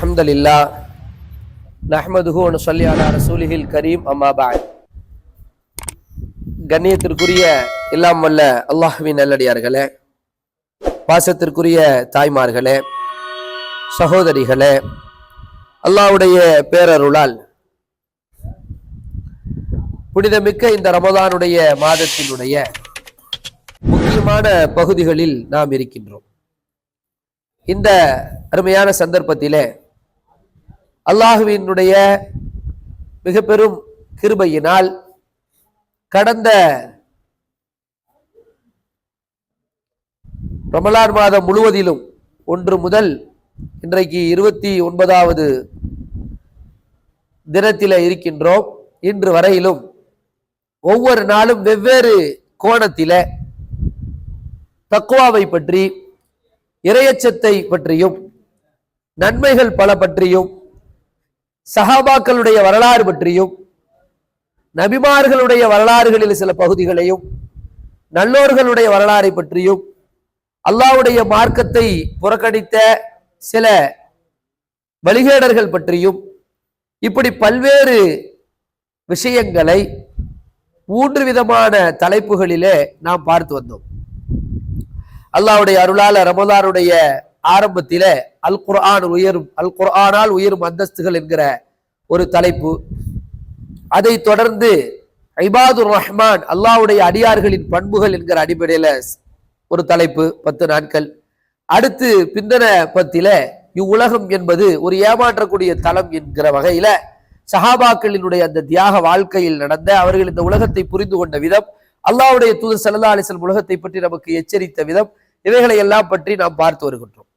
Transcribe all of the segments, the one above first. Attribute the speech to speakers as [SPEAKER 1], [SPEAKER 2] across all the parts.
[SPEAKER 1] அல்ஹம்துலில்லாஹ் நஹ்மதுஹு வ நுஸல்லி அலா ரசூலிஹில் கரீம் அம்மா பஅத். கண்ணியத்திற்குரிய எல்லாம் வல்ல அல்லாஹ்வின் நல்லடியார்களே, பாசத்திற்குரிய தாய்மார்களே, சகோதரிகளே, அல்லாஹ்வுடைய பேரருளால் புனிதமிக்க இந்த ரமதானுடைய மாதத்தினுடைய முக்கியமான பகுதிகளில் நாம் இருக்கின்றோம். இந்த அருமையான சந்தர்ப்பத்திலே அல்லாஹுவினுடைய மிக பெரும் கிருபையினால் கடந்த ரமலான் மாதம் முழுவதிலும் 1 முதல் இன்றைக்கு 29வது தினத்திலே இருக்கின்றோம். இன்று வரையிலும் ஒவ்வொரு நாளும் வெவ்வேறு கோணத்திலே தக்வாவை பற்றி, இறையச்சத்தை பற்றியும், நன்மைகள் பல பற்றியும், சஹாபாக்களுடைய வரலாறு பற்றியும், நபிமார்களுடைய வரலாறுகளில் சில பகுதிகளையும், நல்லோர்களுடைய வரலாறை பற்றியும், அல்லாஹ்வுடைய மார்க்கத்தை புறக்கணித்த சில வழிகேடர்கள் பற்றியும், இப்படி பல்வேறு விஷயங்களை 3 விதமான தலைப்புகளிலே நாம் பார்த்து வந்தோம். அல்லாஹ்வுடைய அருளால ரமலானுடைய ஆரம்பத்திலே அல் குர்ஆனால் உயரும் அந்தஸ்துகள் என்கிற ஒரு தலைப்பு, அதை தொடர்ந்து இபாதுர் ரஹ்மான் அல்லாஹ்வுடைய அடியார்களின் பண்புகள் என்கிற அடிப்படையில ஒரு தலைப்பு 10 நாட்கள். அடுத்து பிந்தன பத்தில இவ்வுலகம் என்பது ஒரு ஏமாற்றக்கூடிய தலம் என்கிற வகையில சஹாபாக்களினுடைய அந்த தியாக வாழ்க்கையில் நடந்த, அவர்கள் இந்த உலகத்தை புரிந்து கொண்ட விதம், அல்லாஹ்வுடைய தூதர் ஸல்லல்லாஹு அலைஹி வஸல்லம் உலகத்தை பற்றி நமக்கு எச்சரித்த விதம், இவைகளை எல்லாம் பற்றி நாம் பார்த்து வருகின்றோம்.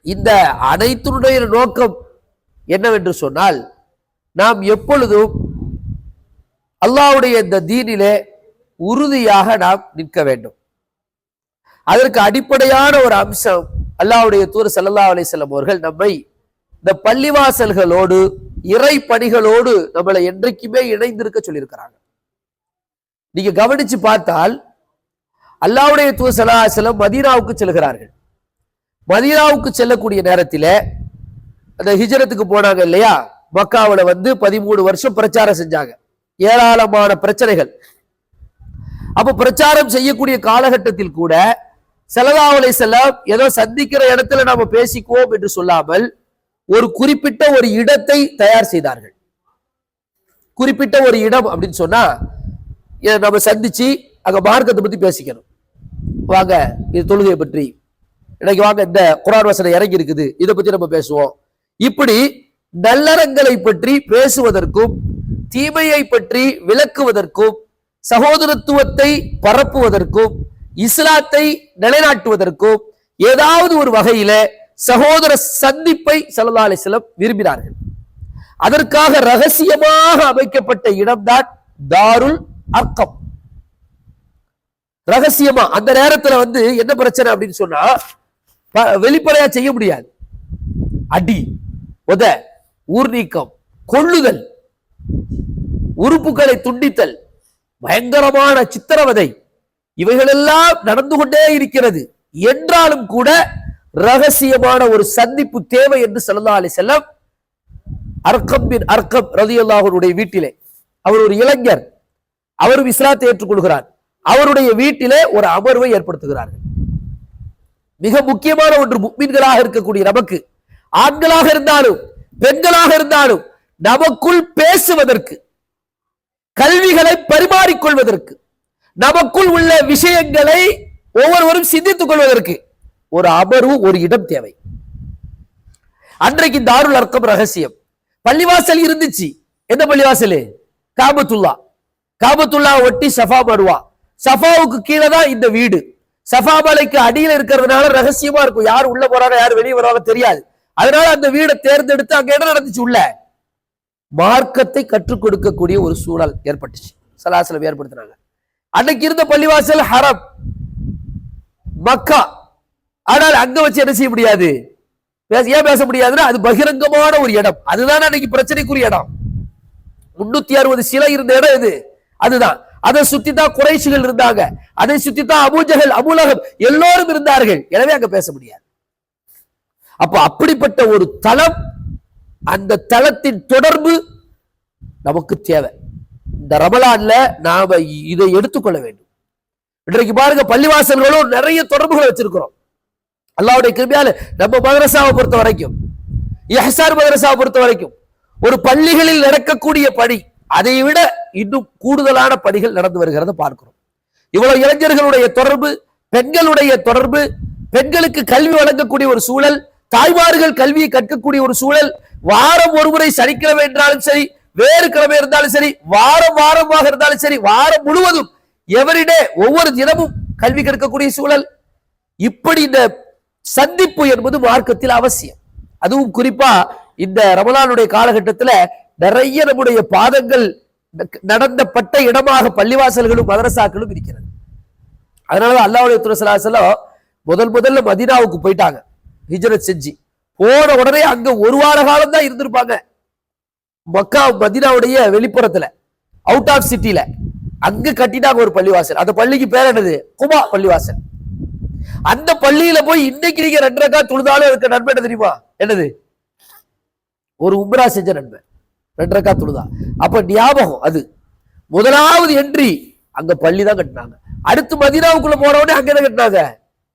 [SPEAKER 1] இந்த அனைத்துடைய நோக்கம் என்னவென்று சொன்னால், நாம் எப்பொழுதும் அல்லாஹ்வுடைய இந்த தீனிலே உறுதியாக நாம் நிற்க வேண்டும். அதற்கு அடிப்படையான ஒரு அம்சம், அல்லாஹ்வுடைய தூதர் ஸல்லல்லாஹு அலைஹி வஸல்லம் அவர்கள் நம்மை இந்த பள்ளிவாசல்களோடு, இறை பணிகளோடு நம்மளை என்றைக்குமே இணைந்திருக்க சொல்லியிருக்கிறாங்க. நீங்க கவனிச்சு பார்த்தால், அல்லாஹ்வுடைய தூதர் ஸல்லல்லாஹு அலைஹி வஸல்லம் மதீனாவுக்கு செல்கிறார்கள். மதீனாவுக்கு செல்லக்கூடிய நேரத்தில் அந்த ஹிஜ்ரத்துக்கு போனாங்க இல்லையா, மக்காவுல 13 வருஷம் பிரச்சாரம் செஞ்சாங்க. ஏராளமான பிரச்சனைகள். அப்ப பிரச்சாரம் செய்யக்கூடிய காலகட்டத்தில் கூட ஸல்லல்லாஹு அலைஹி வஸல்லம் ஏதோ சந்திக்கிற இடத்துல நாம பேசிக்குவோம் என்று சொல்லாமல் ஒரு குறிப்பிட்ட ஒரு இடத்தை தயார் செய்தார்கள். குறிப்பிட்ட ஒரு இடம் அப்படின்னு சொன்னா, நம்ம சந்திச்சு அங்க மார்க்கத்தை பத்தி பேசிக்கணும். வாங்க இது தொழுகையை பற்றி, இன்னைக்கு வாங்க இந்த குர்ஆன் வசனம் இறங்கி இருக்குது, இதை பத்தி நம்ம பேசுவோம். இப்படி நல்லறங்களை பற்றி பேசுவதற்கும், தீமையை பற்றி விளக்குவதற்கும், சகோதரத்துவத்தை பரப்புவதற்கும், இஸ்லாத்தை நிலைநாட்டுவதற்கும் ஏதாவது ஒரு வகையில சகோதர சந்திப்பை ஸல்லல்லாஹு அலைஹி வஸல்லம் விரும்பினார்கள். அதற்காக ரகசியமாக அமைக்கப்பட்ட இடம்தான் தாருல் அர்கம். ரகசியமா அந்த நேரத்துல என்ன பிரச்சனை அப்படின்னு சொன்னா, வெளிப்படையா செய்ய முடியாது. அடி, உத, ஊர் நீக்கம், கொள்ளுதல், உறுப்புகளை துண்டித்தல், பயங்கரமான சித்திரவதை, இவைகளெல்லாம் நடந்து கொண்டே இருக்கிறது. என்றாலும் கூட ரகசியமான ஒரு சந்திப்பு தேவை என்று ஸல்லல்லாஹு அலைஹி வஸல்லம் அர்கம் பின் அர்கம் ரலியல்லாஹு அன்ஹுடைய வீட்டிலே, அவர் ஒரு இளைஞர், அவரும் இஸ்லாத்தை ஏற்றுக்கொள்கிறார், அவருடைய வீட்டிலே ஒரு அமர்வை ஏற்படுத்துகிறார்கள். மிக முக்கியமான ஒன்று, முஃமின்களாக இருக்கக்கூடிய நமக்கு, ஆண்களாக இருந்தாலும் பெண்களாக இருந்தாலும், நமக்குள் பேசுவதற்கு, கல்விகளை பரிமாறிக்கொள்வதற்கு, நமக்குள் உள்ள விஷயங்களை ஒவ்வொருவரும் சிந்தித்துக் கொள்வதற்கு ஒரு அமர்வு, ஒரு இடம் தேவை. அன்றைக்கு தாருல் அர்கம் ரகசியம் பள்ளிவாசல் இருந்துச்சு. எந்த பள்ளிவாசல்? காபத்துல்லா ஒட்டி சஃபா மர்வா, சஃபாவுக்கு கீழே தான் இந்த வீடு. சஃபா மலைக்கு அடியில் இருக்கிறதுனால ரகசியமா இருக்கும், யார் உள்ள போறாங்க யார் வெளியே வராங்க தெரியாது. அதனால அந்த வீடை தேர்ந்தெடுத்து அங்க என்ன நடந்துச்சு, உள்ள மார்க்கத்தை கற்றுக் கொடுக்கக்கூடிய ஒரு சூழல் ஏற்பட்டுச்சு. ஸல்லல்லாஹு அலைஹி வஸல்லம் ஏற்படுத்தினாங்க. அன்னைக்கு இருந்த பள்ளிவாசல் ஹரம், மக்கா. ஆனால் அங்க வச்சு என்ன செய்ய முடியாது, ஏன் பேச முடியாதுன்னா அது பகிரங்கமான ஒரு இடம். அதுதான் அன்னைக்கு பிரச்சனைக்குரிய இடம். 360 சிலை இருந்த இடம் இது, அதுதான். அதை சுத்தித்தான் குறைஷிகள் இருந்தாங்க, அதை சுத்தித்தான் அபூஜஹல், அபூலஹப் எல்லோரும் இருந்தார்கள். எனவே அங்க பேச முடியாது. அப்ப அப்படிப்பட்ட ஒரு தலம் அந்த தளத்தின் தொடர்பு நமக்கு தேவை. இந்த ரமலான்ல நாம இதை எடுத்துக்கொள்ள வேண்டும். இன்றைக்கு பாருங்க, பள்ளிவாசல்களும் நிறைய தொடர்புகளை வச்சிருக்கிறோம். அல்லாஹ்வுடைய கிருபையால நம்ம மதரசாவை பொறுத்த வரைக்கும், இஹ்சான் மதரசாவை பொறுத்த வரைக்கும், ஒரு பள்ளிகளில் நடக்கக்கூடிய பணி அதை விட இன்னும் கூடுதலான பணிகள் நடந்து வருகிறத பார்க்கிறோம். இவ்வளவு இளைஞர்களுடைய தொடர்பு, பெண்களுடைய தொடர்பு, பெண்களுக்கு கல்வி வழங்கக்கூடிய ஒரு சூழல், தாய்மார்கள் கல்வியை கற்கக்கூடிய ஒரு சூழல், வாரம் ஒருமுறை சனிக்கிழமை என்றாலும் சரி, வேறு கிழமை இருந்தாலும் சரி, வாரமாக இருந்தாலும் சரி, வாரம் முழுவதும் எவரிடே ஒவ்வொரு தினமும் கல்வி கற்கக்கூடிய சூழல். இப்படி இந்த சந்திப்பு என்பது மார்க்கத்தில் அவசியம். அதுவும் குறிப்பா இந்த ரமலானுடைய காலகட்டத்தில் நிறைய நம்முடைய பாதங்கள் நடந்தப்பட்ட இடமாக பள்ளிவாசல்களும் மதரசாக்களும் இருக்கிறது. அதனாலதான் அல்லாஹ்வுடைய தூதர் ஸல்லல்லாஹு அலைஹி வஸல்லம் முதல்ல மதீனாவுக்கு போயிட்டாங்க, ஹிஜ்ரத் செஞ்சு. போன உடனே அங்க ஒரு வார காலம் தான் இருந்திருப்பாங்க. மக்கா மதீனாவுடைய வெளிப்புறத்துல, அவுட் ஆஃப் சிட்டில அங்க கட்டிட்டாங்க ஒரு பள்ளிவாசல். அந்த பள்ளிக்கு பேர் என்னது? குபா பள்ளிவாசல். அந்த பள்ளியில போய் இன்னைக்கு நீங்க 2 ரக்காத் தொழுதாலும் இருக்க நன்மை என்ன தெரியுமா? என்னது? ஒரு உம்ரா செஞ்ச நன்மை. 2 ரக்காத் தொழுதா. அப்ப ஞாபகம், அது முதலாவது என்ட்ரி அங்க பள்ளி தான் கட்டினாங்க. அடுத்து மதீனாவுக்குள்ள போன உடனே அங்க என்ன கட்டினாங்க?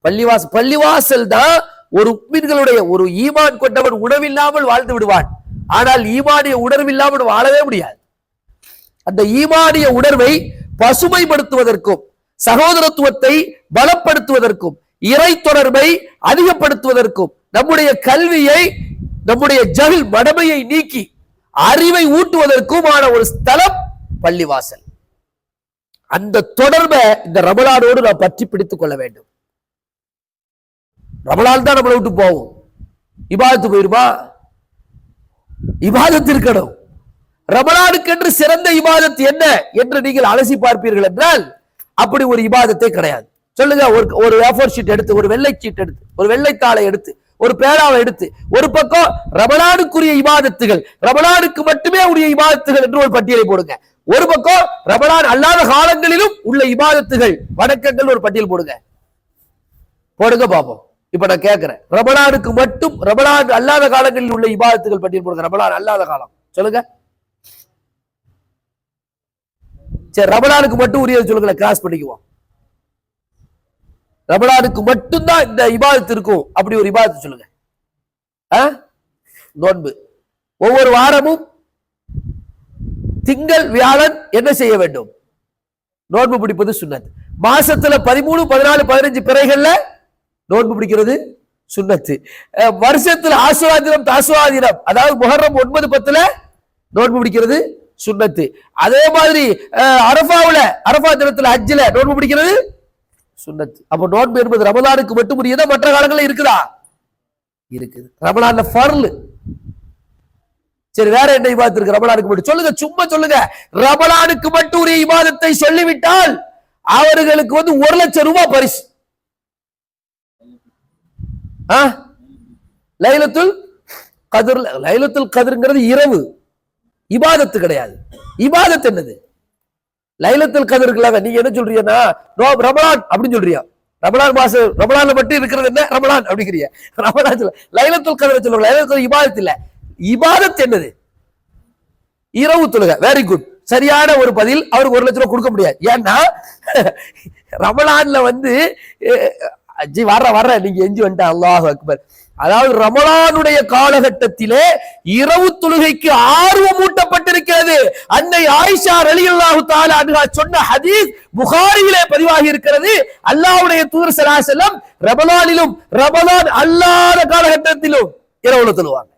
[SPEAKER 1] பள்ளிவாசல். பள்ளிவாசல் தான் ஒரு முஃமின்களுடைய, ஒரு ஈமான் கொண்டவன் உணவில்லாமல் வாழ்ந்து விடுவான். ஆனால் ஈமானிய உணர்வு இல்லாமல் வாழவே முடியாது. அந்த ஈமானிய உணர்வை பசுமைப்படுத்துவதற்கும், சகோதரத்துவத்தை பலப்படுத்துவதற்கும், இறை தொடர்பை அதிகப்படுத்துவதற்கும், நம்முடைய கல்வியை, நம்முடைய ஜஹில் மடமையை நீக்கி அறிவை ஊட்டுவதற்குமான ஒரு ஸ்தலம் பள்ளிவாசல். அந்த தொடர்பை இந்த ரமலானோடு நாம் பற்றி பிடித்துக் கொள்ள வேண்டும். ரமலான் தான் நம்மளை விட்டு போவோம், இபாதத்து போயிருமா? இபாதத்து இருக்கணும். ரமலானுக்கு என்று சிறந்த இபாதத்து என்ன என்று நீங்கள் அலசி பார்ப்பீர்கள் என்றால் அப்படி ஒரு இபாதத்தை கிடையாது. சொல்லுங்க, ஒரு A4 ஷீட் எடுத்து, ஒரு வெள்ளை சீட் எடுத்து, ஒரு வெள்ளைத்தாளை எடுத்து, ஒரு பேனாவை எடுத்து, ஒரு பக்கம் ரமலானுக்குரிய இபாதத்துகள், ரமலானுக்கு மட்டுமே உரிய இபாதத்துகள் என்று ஒரு பட்டியலை போடுங்க. ஒரு பக்கம் ரமலான் அல்லாத காலங்களிலும் உள்ள இபாதத்துகள், வணக்கங்கள் ஒரு பட்டியல் போடுங்க. போடுங்க பாப்போம். இப்ப நான் கேட்கிறேன், ரமலானுக்கு மட்டும், ரமலான் அல்லாத காலங்களில் உள்ள இபாதத்துகள் பட்டியல் போடுங்க. ரமலான் அல்லாத காலம் சொல்லுங்க. சரி, ரமலானுக்கு மட்டும் உரியது சொல்லுங்க, கிராஸ் பண்ணிக்குவோம். ரமலானுக்கு மட்டும்தான் இந்த இபாதத்து இருக்கும், அப்படி ஒரு இபாதத்து சொல்லுங்க. நோன்பு. ஒவ்வொரு வாரமும் திங்கள் வியாழன் என்ன செய்ய வேண்டும்? நோன்பு பிடிப்பது சுன்னத். மாசத்துல 13, 14, 15 பிறைகள்ல நோன்பு பிடிக்கிறது சுன்னத்து. வருஷத்துல ஆசுரா தினம், தாசுரா தினம், அதாவது முஹர்ரம் 9, 10 நோன்பு பிடிக்கிறது சுன்னத்து. அதே மாதிரி அரஃபா தினத்துல ஹஜ்ஜில நோன்பு பிடிக்கிறது சுன்னத்து. அப்ப நோன்பு என்பது ரமலானுக்கு மட்டும் உரியதா, மற்ற காலங்களில் இருக்குதா? இருக்குது. ரமலான்ல ஃபர்ல். சரி, வேற என்ன இபாதத் இருக்கு ரமலானுக்கு மட்டும்? சொல்லுங்க, சும்மா சொல்லுங்க. ரமலானுக்கு மட்டும் உரிய இபாதத்தை சொல்லிவிட்டால் அவர்களுக்கு 1 லட்சம் ரூபாய் பரிசு. லைலத்துல் கத்ர். லைலத்துல் கத்ர்ங்கிறது இரவு, இபாதத்து கிடையாது. இபாதத் என்னது? லைலத்துல் கத்ருக்குலாக நீங்க என்ன சொல்றீங்கன்னா ரமலான் அப்படின்னு சொல்றியா? ரமலான் மாசம், ரமலான்ல மட்டும் இருக்கிறது என்ன ரமலான் அப்படிங்கிறிய? ரமலான் லைலத்துல் கத்ர் சொல்லுங்க. லைலத்துல் இபாதத் இல்ல. இபாதத் என்னது? இரவு தொழுகை. வெரி குட், சரியான ஒரு பதில். அவருக்கு 1 லட்சம் ரூபாய் கொடுக்க முடியாது. ஏன்னா ரமலான்ல வர்ற நீங்க எஞ்சி வந்துட்ட. அல்லாஹ் அக்பர். அதாவது ரமலானுடைய காலகட்டத்திலே இரவு தொழுகைக்கு ஆர்வம் ஊட்டப்பட்டிருக்கிறது. அன்னை ஆயிஷா ரலியல்லாஹு தஆலா அன்ஹா சொன்ன ஹதீஸ் புகாரியிலே பதிவாகி இருக்கிறது. அல்லாஹ்வுடைய தூதர் ஸல்லல்லாஹு அலைஹி வஸல்லம் ரமலானிலும் ரமலான் அல்லாத காலகட்டத்திலும் இரவுல தொழுவாங்க.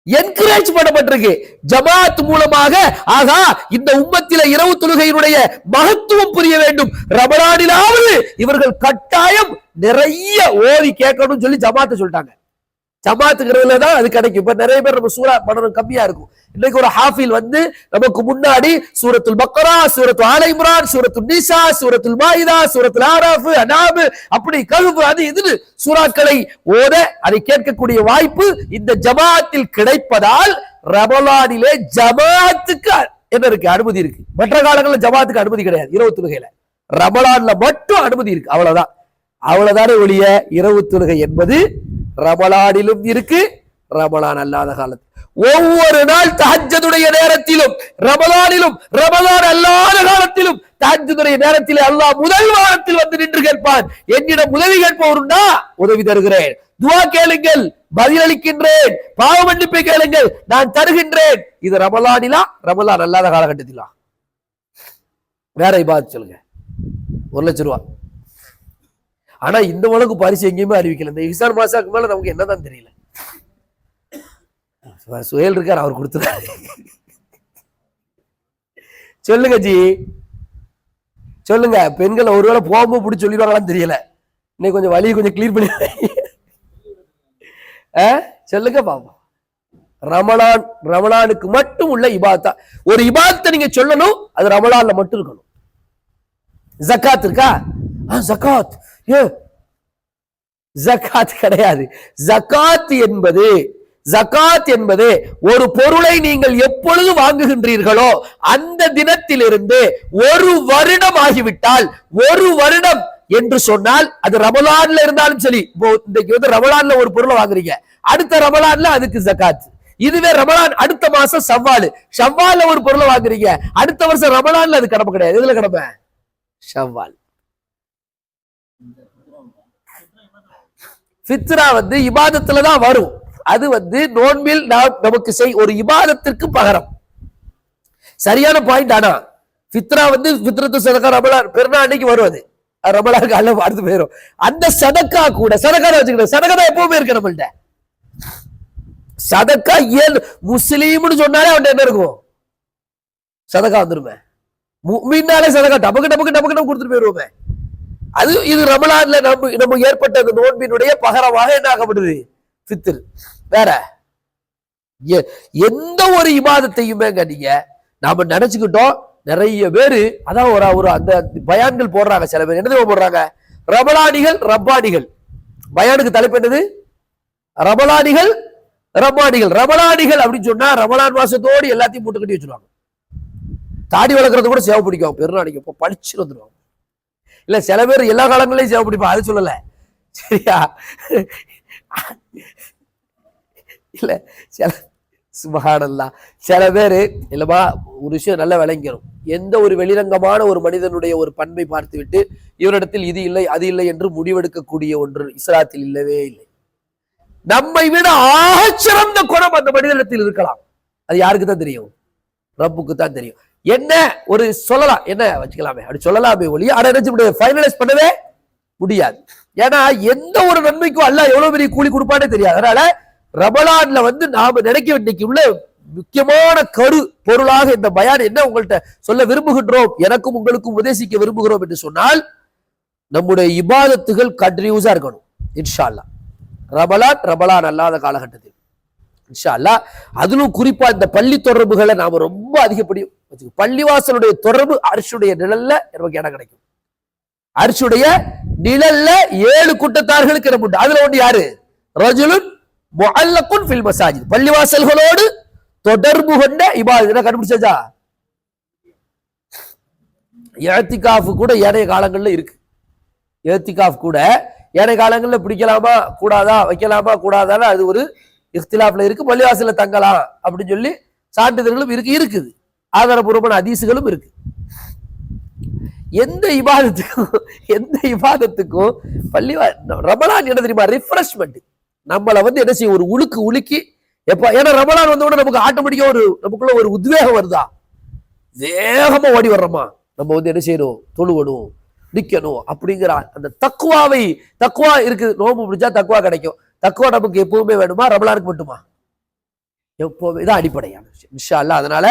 [SPEAKER 1] என்கரேஜ் பண்ணப்பட்டிருக்கு ஜமாத் மூலமாக. ஆகா, இந்த உம்மத்தில இரவு தொழுகையினுடைய மகத்துவம் புரிய வேண்டும். ரமலானிலாவது இவர்கள் கட்டாயம் நிறைய ஓதி கேட்கணும்னு சொல்லி ஜமாத்தை சொல்லிட்டாங்க. ஜமாத்துங்கிறதுல தான் அது கிடைக்கும். இப்ப நிறைய பேர் நம்ம சூரா பணம் கம்மியா இருக்கும். இன்னைக்கு ஒரு ஹாஃபில் நமக்கு முன்னாடி சூரத்துல் பக்ரா, சூரத்து ஆல இம்ரான், சூரத்துல் நிசா, சூரத்துல் மாயிதா, சூரத்துல் ஆராஃப், அனாப், அப்படி கஹ்ஃப், அது இது சூறாக்களை ஓத அதை கேட்கக்கூடிய வாய்ப்பு இந்த ஜமாத்தில் கிடைப்பதால் ரமலானிலே ஜமாத்துக்கு என்ன இருக்கு? அனுமதி இருக்கு. மற்ற காலங்களில் ஜமாத்துக்கு அனுமதி கிடையாது. இரவு தொழுகையில ரமலான்ல மட்டும் அனுமதி இருக்கு. அவ்வளவுதானே ஒழிய இரவு தொழுகை என்பது ரமலானிலும் இருக்கு, ரமலான் அல்லாத காலத்தில் ஒவ்வொரு நாள் தஹஜ்ஜுடைய நேரத்திலும் ரமலானிலும் ரமலான் அல்லாத காலத்திலும் தஹஜ்ஜுடைய நேரத்தில் அல்லாஹ் முதல் வாரத்தில் வந்து நின்று கேட்பான், என்னிடம் உதவி கேட்பவருண்டா உதவி தருகிறேன், துவா கேளுங்கள் பதிலளிக்கின்றேன், பாவ மன்னிப்பை கேளுங்கள் நான் தருகின்றேன். இது ரமலானிலா ரமலான் அல்லாத காலகட்டத்திலா? வேற இபாதத் சொல்லுங்க. 1 லட்சம் ரூபாய். ஆனா இந்த உலகு பரிசு எங்கேயுமே அறிவிக்கல. இந்த இஹ்சான் மாசாக்கு மேல நமக்கு என்னதான் தெரியல. சுயல் இருக்கார், அவர் கொடுத்துறாரு. சொல்லுங்க ஜி, சொல்லுங்க. பெண்களை ஒருவேளை போகும்போது பிடிச்சி சொல்லிடுவாங்களான்னு தெரியல. இன்னைக்கு கொஞ்சம் வழியை கொஞ்சம் கிளியர் பண்ணி சொல்லுங்க பாப்போம். ரமலானுக்கு மட்டும் உள்ள இபாதத்தா? ஒரு இபாதத்தை நீங்க சொல்லணும், அது ரமலான்ல மட்டும் இருக்கணும். ஜகாத் இருக்கா? ஜகாத் ஜகாத் கிடையாது. ஜகாத் என்பது ஒரு பொருளை நீங்கள் எப்பொழுது வாங்குகின்றீர்களோ அந்த தினத்திலிருந்து 1 வருடம் ஆகிவிட்டால், 1 வருடம் என்று சொன்னால் அது ரமலான்ல இருந்தாலும் சரி. இன்னைக்கு வந்து ரமலான்ல ஒரு பொருளை வாங்குறீங்க, அடுத்த ரமலான்ல அதுக்கு ஜகாத். இதுவே ரமலான் அடுத்த மாசம் ஷவ்வால்ல ஒரு பொருளை வாங்குறீங்க, அடுத்த வருஷம் ரமலான்ல அது கடமை கிடையாது. எதுல கடமை? ஷவ்வால். ஃபித்ரா வந்து இபாதத்துல தான் வரும். அது வந்து நோன்பில் நமக்கு ஒரு இபாதத்திற்கு பகரம். சரியான பாயிண்ட். ஆனா ஃபித்ரா வந்து ஃபித்ரத்து சதகா ரமலான் பெருநாள் அன்னைக்கு வரும். அது ரமலானுக்கு அல்ல பார்த்து போயிடும். அந்த சதக்கா கூட சதக்கா வச்சுக்கிட்டு, சதக்கா தான் எப்பவுமே இருக்கு நம்மள்ட்ட. சதக்கா ஏன் முஸ்லீம்னு சொன்னாலே அவன் என்ன இருக்கும்? சதக்கா வந்துருமே. முஃமினாலே சதக்கா டபக்கு டபக்கு டபக்கு டபக்கு கொடுத்துட்டு போயிருவோமே. அது இது ரமலான்ல நம்ம ஏற்பட்ட அந்த நோன்பினுடைய பகரமாக என்ன ஆகப்படுது? ஃபித்ர். வேற எந்த ஒரு இபாதத்தையுமே நீங்க நாம நினைச்சுக்கிட்டோம். நிறைய பேரு அதான் ஒரு அந்த பயான்கள் போடுறாங்க. சில பேர் என்ன போடுறாங்க? ரமலானிகள் ரப்பானிகள். பயானுக்கு தலைப்பு என்னது? ரமலானிகள் ரப்பானிகள். ரமலானிகள் அப்படின்னு சொன்னா ரமலான் மாசத்தோடு எல்லாத்தையும் போட்டு கட்டி வச்சிருவாங்க. தாடி வளர்க்கறது கூட சேவை பிடிக்கும். பெருநாளைக்கு இப்போ படிச்சுட்டு வந்துருவாங்க. இல்ல சில பேர் எல்லா காலங்களையும் சேவை பிடிப்பா, அது சொல்லல. சரியா? இல்ல சில சுபஹானல்லாஹ் சில பேரு இல்லமா ஒரு விஷயம் நல்லா விளங்கணும். எந்த ஒரு வெளிரங்கமான ஒரு மனிதனுடைய ஒரு பண்பை பார்த்து விட்டு இவரிடத்தில் இது இல்லை அது இல்லை என்று முடிவெடுக்கக்கூடிய ஒன்று இஸ்லாத்தில் இல்லவே இல்லை. நம்மை விட ஆகச்சிறந்த குணம் அந்த மனிதனிடத்தில் இருக்கலாம். அது யாருக்கு தான் தெரியும்? ரப்புக்கு தான் தெரியும். என்ன ஒரு சொல்லலாம், என்ன வச்சுக்கலாமே அப்படி சொல்லலாமே ஒழிய அதை நினைச்சு ஃபைனலைஸ் பண்ணவே முடியாது. ஏன்னா எந்த ஒரு நன்மைக்கும் அல்லாஹ் எவ்வளவு பெரிய கூலி கொடுப்பானே தெரியாது. அதனால ரமலான்ல வந்து நாம நினைக்க இன்னைக்கு உள்ள முக்கியமான கரு பொருளாக இந்த பயான் என்ன உங்கள்கிட்ட சொல்ல விரும்புகின்றோம், எனக்கும் உங்களுக்கும் உபதேசிக்க விரும்புகிறோம் என்று சொன்னால், நம்முடைய இபாதத்துகள் கண்டினியூஸா இருக்கணும் இன்ஷா அல்லாஹ். ரமலான் அல்லாத காலகட்டத்தில் இன்ஷா அல்லாஹ். அதிலும் குறிப்பா இந்த பள்ளி தொடர்புகளை நாம ரொம்ப அதிகப்படியும் பள்ளிவாசலுடைய தொடர்பு அர்ஷுடைய நிழல்ல நமக்கு இடம் கிடைக்கும். அர்ஷுடைய நிழல்ல 7 கூட்டத்தார்களுக்கு இடம் உண்டு. அதுல ஒன்று யாரு? ரஜுலுன் முஅல்லகுன் ஃபில் மசாஜித். பள்ளிவாசல்களோடு தொடர்பு கொண்ட இபாதத். கண்டுபிடிச்சா இஅ்திகாஃப் கூட ஏனைய காலங்கள்ல இருக்கு. இஅ்திகாஃப் கூட ஏனைய காலங்கள்ல பிடிக்கலாமா கூடாதா, வைக்கலாமா கூடாதான்னு அது ஒரு இஃப்திலாஃப்ல இருக்கு. பள்ளிவாசல்ல தங்கலாம் அப்படின்னு சொல்லி சான்றிதழ்களும் இருக்குது. ஆதாரபூர்வமான ஹதீஸ்களும் இருக்கு. எந்த இபாதத்துக்கும் ரமலான் என்ன தெரியுமா? ரிஃப்ரெஷ்மெண்ட். நம்மளை வந்து என்ன செய்யும்? ஒரு உலுக்கி எப்ப, ஏன்னா ரமலான் வந்த உடனே நமக்கு ஆட்டோமேட்டிக்கா நமக்குள்ள ஒரு உத்வேகம் வருதா, வேகமா ஓடி வர்றோமா, நம்ம வந்து என்ன செய்யணும்? தொழுவணும், நிக்கணும் அப்படிங்கிற அந்த தக்குவா இருக்குது. நோம்பு பிடிச்சா தக்குவா கிடைக்கும். தக்குவா நமக்கு எப்பவுமே வேணுமா? ரமலானுக்கு மட்டுமா? எப்பவுமே தான் அடிப்படையான விஷயம் இன்ஷா அல்லாஹ். அதனால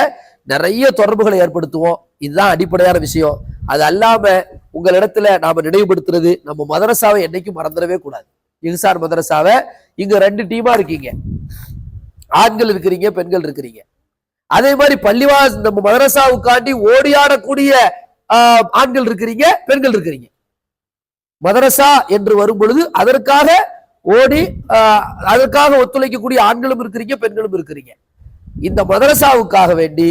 [SPEAKER 1] நிறைய தொடர்புகளை ஏற்படுத்துவோம். இதுதான் அடிப்படையான விஷயம். அது அல்லாம உங்களிடத்துல நாம நினைவுபடுத்துறது, நம்ம மதரசாவை என்னைக்கும் மறந்துடவே கூடாது. இஹ்சான் மதரசாவை இங்க 2 டீமா இருக்கீங்க. ஆண்கள் இருக்கிறீங்க, பெண்கள் இருக்கிறீங்க. அதே மாதிரி நம்ம மதரசாவுக்காண்டி ஓடியாடக்கூடிய ஆண்கள் இருக்கிறீங்க, பெண்கள் இருக்கிறீங்க. மதரசா என்று வரும் பொழுது அதற்காக ஒத்துழைக்கக்கூடிய ஆண்களும் இருக்கிறீங்க, பெண்களும் இருக்கிறீங்க. இந்த மதரசாவுக்காக வேண்டி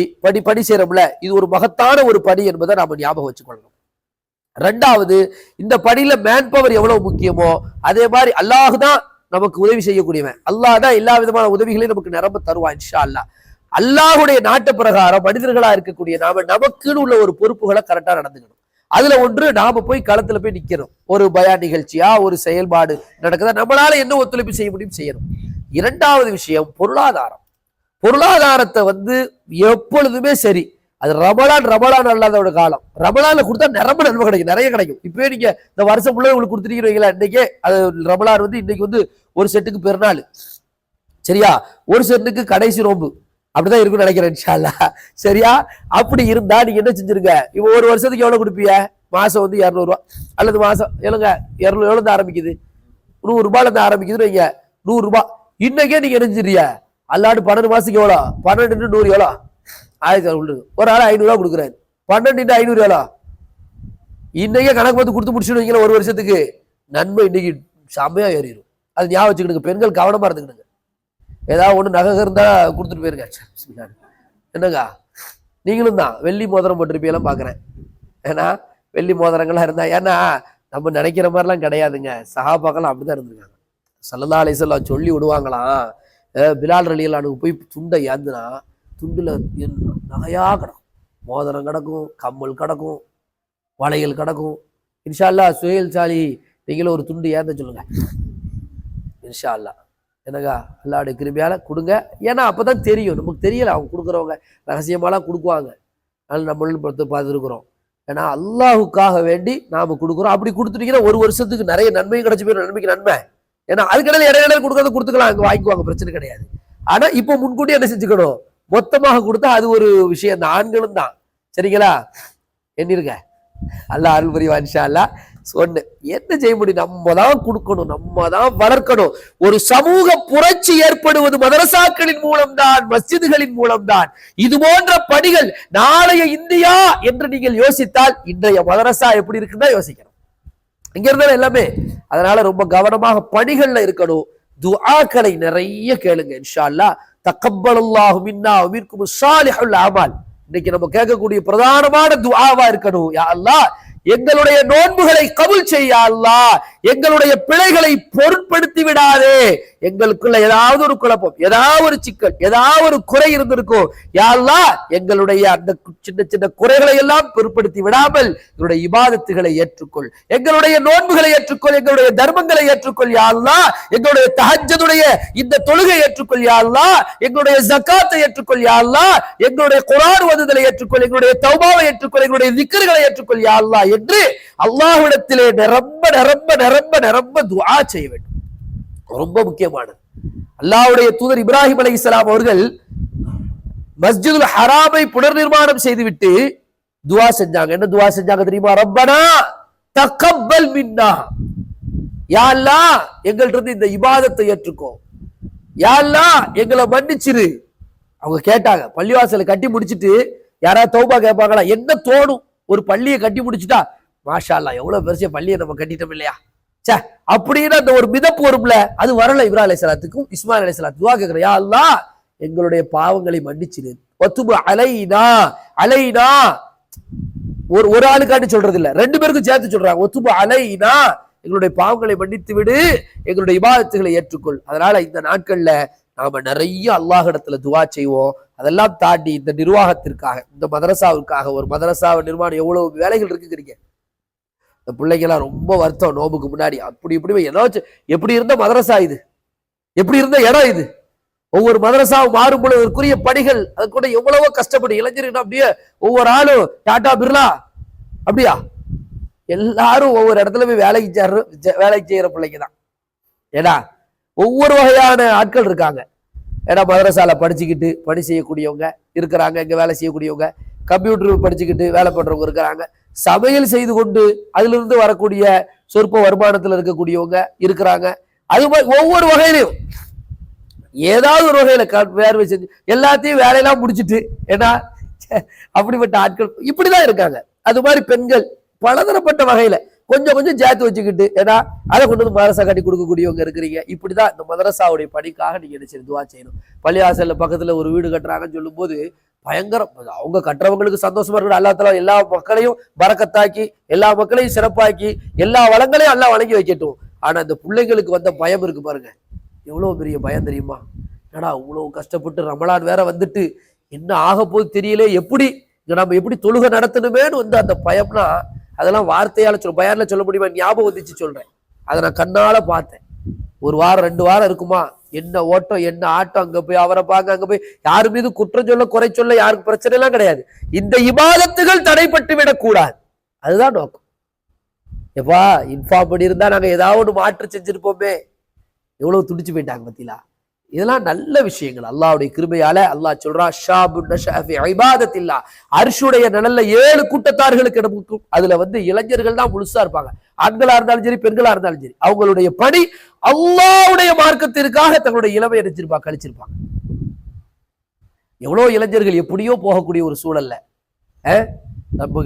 [SPEAKER 1] பணி செய்யறோம்ல, இது ஒரு மகத்தான ஒரு பணி என்பதை நாம ஞாபகம் வச்சுக்கொள்ளணும். 2வது, இந்த பணியில மேன் பவர் எவ்வளவு முக்கியமோ அதே மாதிரி அல்லாஹ் தான் நமக்கு உதவி செய்யக்கூடியவன். அல்லாஹ் தான் எல்லா விதமான உதவிகளையும் நமக்கு நிரம்ப தருவான் இன்ஷா அல்லாஹ். அல்லாஹுடைய நாட்டு பிரகாரம் மனிதர்களா இருக்கக்கூடிய நாம நமக்குன்னு உள்ள ஒரு பொறுப்புகளை கரெக்டா நடந்துக்கணும். அதுல ஒன்று, நாம போய் களத்துல போய் நிக்கணும். ஒரு பயான் நிகழ்ச்சியா ஒரு செயல்பாடு நடக்குதா, நம்மளால என்ன ஒத்துழைப்பு செய்ய முடியும் செய்யணும். இரண்டாவது விஷயம் பொருளாதாரம். பொருளாதாரத்தை எப்பொழுதுமே சரி, அது ரமலான் அல்லாதோட காலம். ரமலான்ல கொடுத்தா நிரம்ப நன்மை கிடைக்கும், நிறைய கிடைக்கும். இப்பவே நீங்க இந்த வருஷம் ஃபுல்லா உங்களுக்கு கொடுத்துருக்கீங்களா, இன்னைக்கே அது ரமலான் இன்னைக்கு ஒரு செட்டுக்கு பெருநாள், சரியா, ஒரு செட்டுக்கு கடைசி நோம்பு, அப்படிதான் இருக்குன்னு நினைக்கிறேன் இன்ஷா அல்லாஹ். சரியா, அப்படி இருந்தா நீங்க என்ன செஞ்சிருங்க, இப்போ ஒரு வருஷத்துக்கு எவ்வளவு கொடுப்பீங்க, மாசம் 200 ரூபா அல்லது மாசம் எவ்வளவுங்க 200 எவ்வளவு ஆரம்பிக்குது, 100 ரூபாயில இருந்து ஆரம்பிக்குதுன்னு வைங்க, 100 ரூபாய். இன்னைக்கே நீங்க நினைச்சிருக்க அல்லாடு 12 மாசத்துக்கு எவ்வளோ, 12 × 100 எவ்வளோ, 1000. ஒரு ஆள் 500 ரூபா கொடுக்குறாரு, 12 × 500 எவ்வளோ, இன்னைக்கே கணக்கு பார்த்து கொடுத்து முடிச்சுன்னு வைங்களேன். ஒரு வருஷத்துக்கு நன்மை இன்னைக்கு செம்மையா ஏறிடும். அது ஞாபகம் வச்சுக்கிடுங்க. பெண்கள் கவனமா இருந்துக்கிடுங்க. ஏதாவது ஒண்ணு நகை இருந்தா கொடுத்துட்டு போயிருங்க. என்னங்க நீங்களும் தான் வெள்ளி மோதிரம் போட்டிருப்பீங்களாம் பாக்குறேன். ஏன்னா வெள்ளி மோதிரங்கள்லாம் இருந்தா, ஏன்னா நம்ம நினைக்கிற மாதிரிலாம் கிடையாதுங்க. சஹாபாக்கெல்லாம் அப்படிதான் இருந்திருக்காங்க. ஸல்லல்லாஹு அலைஹி வஸல்லம் சொல்லி விடுவாங்களாம், பிலால் ரலியல்லாஹு போய் துண்டை ஏந்துனா துண்டுல நகையா கிடக்கும், மோதிரம் கிடக்கும், கம்மல் கிடக்கும், வளையல் கிடக்கும். இன்ஷா அல்லாஹ் சுஹைல் சாலி நீங்களும் ஒரு துண்டு ஏந்த சொல்லுங்க இன்ஷா அல்லாஹ். என்னங்க அல்லாஹ்வுடைய கிருபையால கொடுங்க. ஏன்னா அப்பதான் தெரியும், நமக்கு தெரியல அவங்க கொடுக்குறவங்க ரகசியமாலாம் கொடுக்குவாங்க. அதனால நம்மளும் பார்த்துருக்குறோம். ஏன்னா அல்லாஹுக்காக வேண்டி நாம கொடுக்குறோம். அப்படி கொடுத்துட்டீங்கன்னா ஒரு வருஷத்துக்கு நிறைய நன்மையும் கிடைச்சி போயிடும். நன்மைக்கு நன்மை. ஏன்னா அதுக்கடையில் இடையில கொடுக்கறத கொடுத்துக்கலாம், அங்க வாங்கிக்குவாங்க, பிரச்சனை கிடையாது. ஆனா இப்போ முன்கூட்டி என்ன செஞ்சுக்கணும், மொத்தமாக கொடுத்தா அது ஒரு விஷயம். அந்த ஆண்களும் தான், சரிங்களா, எண்ணிருங்க. அல்லாஹ் அருள் புரிவான் இன்ஷா அல்லாஹ். சொன்ன என்ன செய்ய முடியும், நம்ம தான் கொடுக்கணும், நம்ம தான் வளர்க்கணும். ஒரு சமூக புரட்சி ஏற்படுவது மதரசாக்களின் மூலம்தான், மஸ்ஜிதுகளின் மூலம்தான். இது போன்ற பணிகள் நாளைய இந்தியா என்று நீங்கள் யோசித்தால் இன்றைய மதரசா எப்படி இருக்குன்னு யோசிக்கணும். இங்க இருந்தா எல்லாமே. அதனால ரொம்ப கவனமாக பணிகள்ல இருக்கணும். துஆக்களை நிறைய கேளுங்க இன்ஷா அல்லாஹ். தக்கப்பலல்லாஹு மின்னா வ மின்கும் ஸாலிஹுல் அமால். இன்னைக்கு நம்ம கேட்கக்கூடிய பிரதானமான துஆவா இருக்கணும், யா அல்லாஹ் எங்களுடைய நோன்புகளை கபூல் செய்ய அல்லாஹ், எங்களுடைய பிழைகளை பொருட்படுத்தி விடாதே. எங்களுக்குள்ள ஏதாவது ஒரு குழப்பம், ஏதாவது ஒரு சிக்கல், ஏதாவது ஒரு குறை இருந்திருக்கும், யா அல்லாஹ் எங்களுடைய அந்த சின்ன சின்ன குறைகளை எல்லாம் பொருட்படுத்தி விடாமல் எங்களுடைய இபாதத்துகளை ஏற்றுக்கொள், எங்களுடைய நோன்புகளை ஏற்றுக்கொள், எங்களுடைய தர்மங்களை ஏற்றுக்கொள் யா அல்லாஹ், எங்களுடைய தஹஜ்ஜுடைய இந்த தொழுகை ஏற்றுக்கொள் யா அல்லாஹ், எங்களுடைய ஜகாத்தை ஏற்றுக்கொள் யா அல்லாஹ், எங்களுடைய குர்ஆன் ஓதுதலை ஏற்றுக்கொள், எங்களுடைய தௌபாவை ஏற்றுக்கொள், எங்களுடைய திக்ர்களை ஏற்றுக்கொள் யா அல்லாஹ் என்று அல்லாஹ்விடத்திலே நிரம்ப நிரம்ப நிரம்ப நிரம்ப துஆ செய்ய வேண்டும். ரொம்ப முக்கியமானது. அல்லாஹ்வுடைய தூதர் இப்ராஹிம் அலைஹிஸ்ஸலாம் அவர்கள் மஸ்ஜிதுல் ஹராமை புனர் நிர்மாணம் செய்துவிட்டு துஆ செஞ்சாங்க. என்ன துஆ செஞ்சாங்க தெரியுமா? ரப்பனா தக்கப்பல் மின்னா, யா அல்லாஹ் எங்கள்ட்ட இருந்து இந்த இபாதத்தை ஏற்றுக்கோ, யா அல்லாஹ் எங்களை மன்னிச்சிரு. அவங்க கேட்டாங்க. பள்ளிவாசலை கட்டி முடிச்சிட்டு யாராவது தௌபா கேட்பாங்களா? என்ன தோணும், ஒரு பள்ளியை கட்டி முடிச்சுட்டா மாஷா அல்லாஹ் எவ்வளவு பெருசா பள்ளியை நம்ம கட்டிட்டோம் இல்லையா, சே அப்படின்னு அந்த ஒரு மிதப்பு வரும்ல, அது வரல. இப்ராஹிம் அலைஹிஸ்ஸலாத்துக்கும் இஸ்மாயில் அலைஹிஸ்ஸலாத்துக்கும் துஆ கேக்குறேன், யா அல்லாஹ் எங்களுடைய பாவங்களை மன்னிச்சிரு. வத்துபு அலைனா, அலைனா ஒரு ஆளுக்காண்டி சொல்றது இல்ல, ரெண்டு பேருக்கும் சேர்த்து சொல்றாங்க. வத்துபு அலைனா எங்களுடைய பாவங்களை மன்னித்து விடு, எங்களுடைய இபாதத்துகளை ஏற்றுக்கொள். அதனால இந்த நாட்கள்ல நாம நிறைய அல்லாஹ்விடத்துல துஆ செய்வோம். அதெல்லாம் தாண்டி இந்த நிர்வாகத்திற்காக, இந்த மதரசாவுக்காக, ஒரு மதரசாவை நிர்மாணம் எவ்வளவு வேலைகள் இருக்குங்கிறீங்க. இந்த பிள்ளைங்கெல்லாம் ரொம்ப வருத்தம். நோம்புக்கு முன்னாடி அப்படி இப்படி ஏதாச்சும், எப்படி இருந்த மதரசா இது, எப்படி இருந்த இடம் இது, ஒவ்வொரு மதரசாவும் மாறும் பொழுது அதற்குரிய பணிகள், அது கூட எவ்வளவோ கஷ்டப்படும் இளைஞர்கள். அப்படியே ஒவ்வொரு ஆளும் டாடா பிர்லா அப்படியா எல்லாரும் ஒவ்வொரு இடத்துல போய் வேலைக்கு செய்யற பிள்ளைங்க தான். ஏடா ஒவ்வொரு வகையான ஆட்கள் இருக்காங்க. ஏன்னா மதரசால படிச்சுக்கிட்டு பணி செய்யக்கூடியவங்க இருக்கிறாங்க, இங்க வேலை செய்யக்கூடியவங்க, கம்ப்யூட்டர் படிச்சுக்கிட்டு வேலை பண்றவங்க இருக்கிறாங்க, சமையல் செய்து கொண்டு அதிலிருந்து வரக்கூடிய சொற்ப வருமானத்துல இருக்கக்கூடியவங்க இருக்கிறாங்க. அது மாதிரி ஒவ்வொரு வகையிலையும் ஏதாவது ஒரு வகையில வேர்வை செஞ்சு எல்லாத்தையும் வேலையெல்லாம் முடிச்சுட்டு, ஏன்னா அப்படிப்பட்ட ஆட்கள் இப்படிதான் இருக்காங்க. அது மாதிரி பெண்கள் பலதரப்பட்ட வகையில கொஞ்சம் கொஞ்சம் சேர்த்து வச்சுக்கிட்டு, ஏன்னா அதை கொண்டு வந்து மதரசா கட்டி கொடுக்கக்கூடியவங்க இருக்கிறீங்க. இப்படிதான் இந்த மதரசாவுடைய பணிக்காக நீங்க என்ன துஆ செய்யணும். பள்ளிவாசல்ல பக்கத்துல ஒரு வீடு கட்டுறாங்கன்னு சொல்லும் போது பயங்கரம், அவங்க கட்டுறவங்களுக்கு சந்தோஷமா இருக்கணும். அல்லாஹ் எல்லா மக்களையும் பரக்கத்தாக்கி, எல்லா மக்களையும் சிறப்பாக்கி, எல்லா வளங்களையும் அல்லாஹ் வழங்கி வைக்கட்டும். ஆனா இந்த பிள்ளைங்களுக்கு வந்த பயம் இருக்கு பாருங்க, எவ்வளவு பெரிய பயம் தெரியுமா? என்னடா இவ்வளவு கஷ்டப்பட்டு ரமலான் வேற வந்துட்டு என்ன ஆக போது தெரியல, எப்படி நம்ம எப்படி தொழுகை நடத்தணுமேன்னு வந்து அந்த பயம்னா அதெல்லாம் வார்த்தையால பயான்ல சொல்ல முடியுமா? ஞாபகம் வந்துச்சு சொல்றேன். அதை நான் கண்ணால பார்த்தேன். ஒரு வாரம் 2 வாரம் இருக்குமா, என்ன ஓட்டம் என்ன ஆட்டம், அங்க போய் அவரை பார்க்க, அங்க போய் யாரு மீது குற்றம் சொல்ல குறை சொல்ல யாருக்கு பிரச்சனை எல்லாம் கிடையாது. இந்த இபாதத்துகள் தடைப்பட்டு விடக்கூடாது, அதுதான் நோக்கம். எப்பா இன்ஃபார்ம் பண்ணியிருந்தா நாங்க ஏதாவது ஒன்று மாற்று செஞ்சிருப்போமே. எவ்வளவு துடிச்சு போயிட்டாங்க பத்திலா. இதெல்லாம் நல்ல விஷயங்கள். அல்லாஹ்வுடைய கிருபையால அல்லாஹ் சொல்றான், ஷாபுன் நஷஅ ஃபி இபாதத்தில்லாஹ், அர்ஷுடைய நிழல்ல 7 கூட்டத்தார்களுக்கு இடம் இருக்கும். அதுல வந்து இளைஞர்கள் தான் முழுசா இருப்பாங்க. ஆண்களா இருந்தாலும் சரி பெண்களா இருந்தாலும் சரி, அவங்களுடைய பணி அல்லாஹ்வுடைய மார்க்கத்திற்காக தங்களுடைய இளமை கழிச்சிருப்பாங்க. எவ்வளவு இளைஞர்கள் எப்படியோ போகக்கூடிய ஒரு சூழல்ல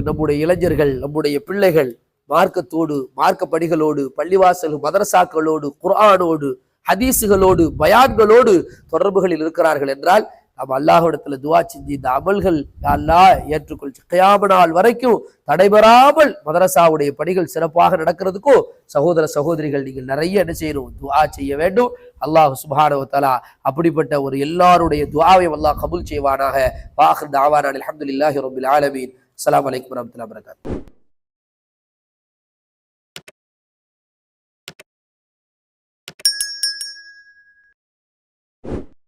[SPEAKER 1] நம்முடைய இளைஞர்கள், நம்முடைய பிள்ளைகள் மார்க்கத்தோடு, மார்க்க படிகளோடு, பள்ளிவாசல் மதரசாக்களோடு, குர்ஆனோடு, ஹதீசுகளோடு, பயான்களோடு தொடர்புகளில் இருக்கிறார்கள் என்றால் நம்ம அல்லாஹ்விடத்துல துஆ செஞ்சு இந்த அமல்கள் அல்லாஹ் ஏற்றுக்கொள், கியாம நாள் வரைக்கும் தடைபெறாமல் மதரசாவுடைய பணிகள் சிறப்பாக நடக்கிறதுக்கும் சகோதர சகோதரிகள் நீங்கள் நிறைய என்ன செய்யணும், துஆ செய்ய வேண்டும். அல்லாஹ் சுப்ஹானஹு வ தஆலா அப்படிப்பட்ட ஒரு எல்லாருடைய துஆவையும் அல்லாஹ் கபூல் செய்வானாக. வாஹிர் தஅவானா அல்ஹம்துலில்லாஹி ரப்பில் ஆலமீன். அஸ்ஸலாமு அலைக்கும் வரஹ்மத்துல்லாஹி வபரகாத்துஹு.